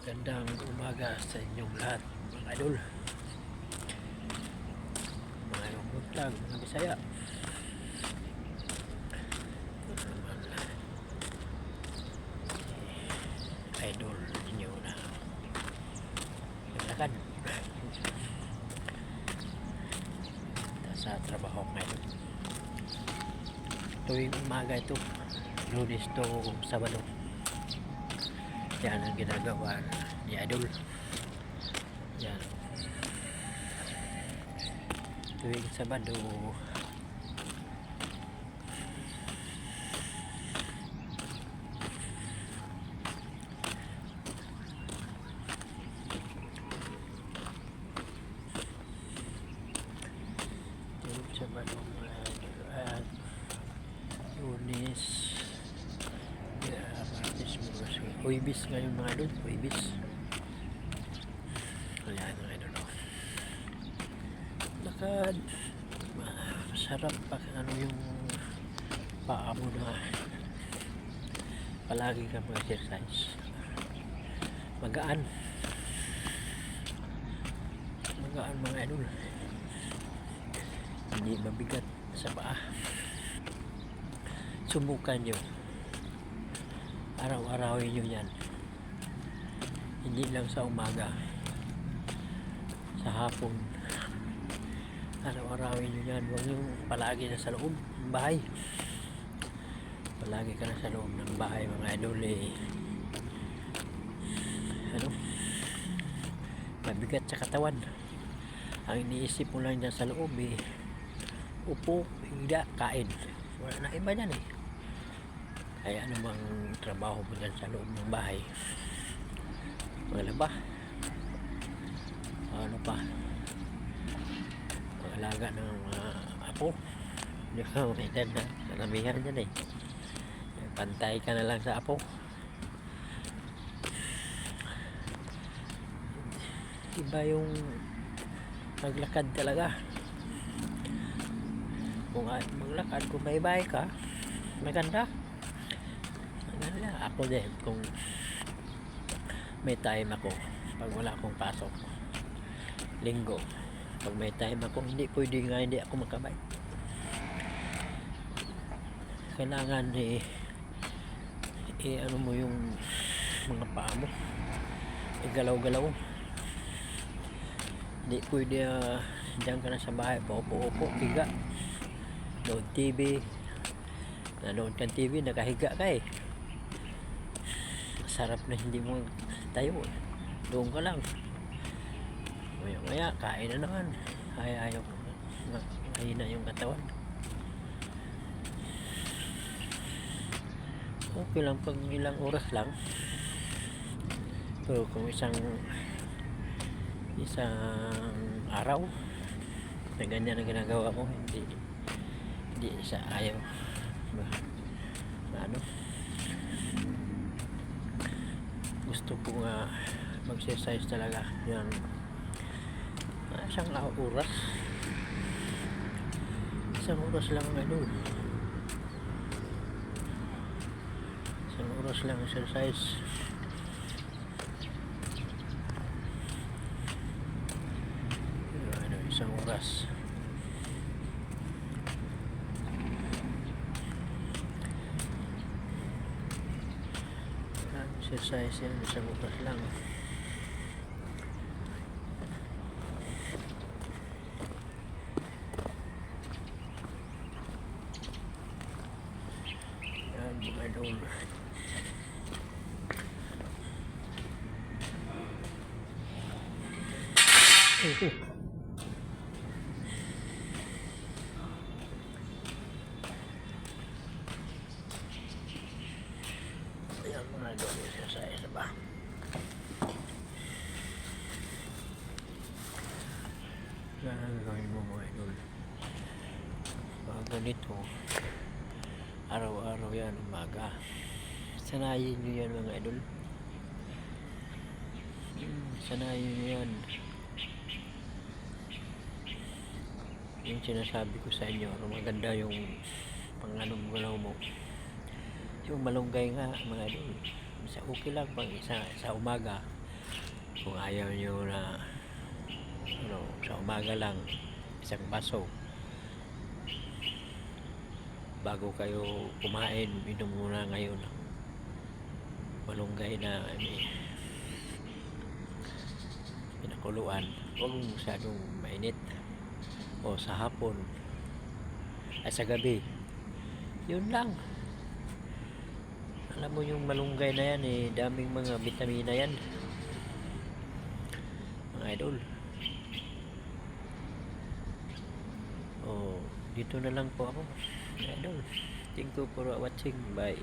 Magandang umaga sa inyong lahat mga idol, mga buntag, mga Bisaya. Ito naman idol ninyo na naglakad sa trabaho ngayon. Tuwing umaga ito, Lunes to Sabado, yan ang ginagawa ni idol. Yan, tuwing Sabado at Lunes, Martes, Huwebes ngayon mga idol, Huwebes. Ayan mga idol, lakad, masarap pa ano yung paa mo na palagi ka mag-exercise. Magaan mga idol, hindi mabigat sa paa. Subukan nyo, araw-arawin nyo yan, hindi lang sa umaga, sa hapon. Araw-arawin nyo yan. Huwag nyo palagi na sa loob ng bahay. Palagi ka na sa loob ng bahay mga idol, mabigat sa katawan. Ang iniisip mo lang dyan sa loob upo, higa, kain. Wala na iba dyan Kaya anumang trabaho mo dyan sa loob ng bahay, maglaba, ano pa, mag-alaga ng apo. Hindi ka may edad na karamihan dyan pantay ka na lang sa apo. Iba yung maglakad talaga. Kung maglakad, kung baybay ka, maganda. Ako din, kung may time ako, pag wala akong pasok linggo, pag may time ako, hindi pwede nga hindi ako makabay. Kailangan ano mo yung mga paa mo, igalaw-galaw. Hindi pwede diyan ka na sa bahay, paupo-upo, higa, nood TV, nanood kang TV, nakahiga ka sarap na hindi mo tayo doon ka lang, maya kain na naman. Ayaw mahina yung katawan. Okay lang pag ilang oras lang, pero kung isang araw na ganyan ang ginagawa mo, hindi sa ayaw gusto ko nga mag-exercise talaga yung isang oras lang isang oras lang exercise. Isang oras exercise yan, isang oras lang. Yan mga idol. Ayan mga idol, exercise ba? Yan gawin mo mga idol. Ganito, araw-araw yan, umaga. Sanayin nyo yan mga idol. Sanayin nyo yan. Yung sinasabi ko sa inyo, maganda yung panganong galaw mo. Yung malunggay nga mga idol, okay lang pang sa umaga, Kung ayaw nyo na sa umaga lang isang baso bago kayo kumain, inom muna ngayon malunggay na pinakuluan. Huwag masyadong mainit, o sa hapon ay sa gabi. Yun lang. Alam mo yung malunggay na yan daming mga vitamina yan mga idol. Dito na lang po ako, idol. Thank you for watching. Bye.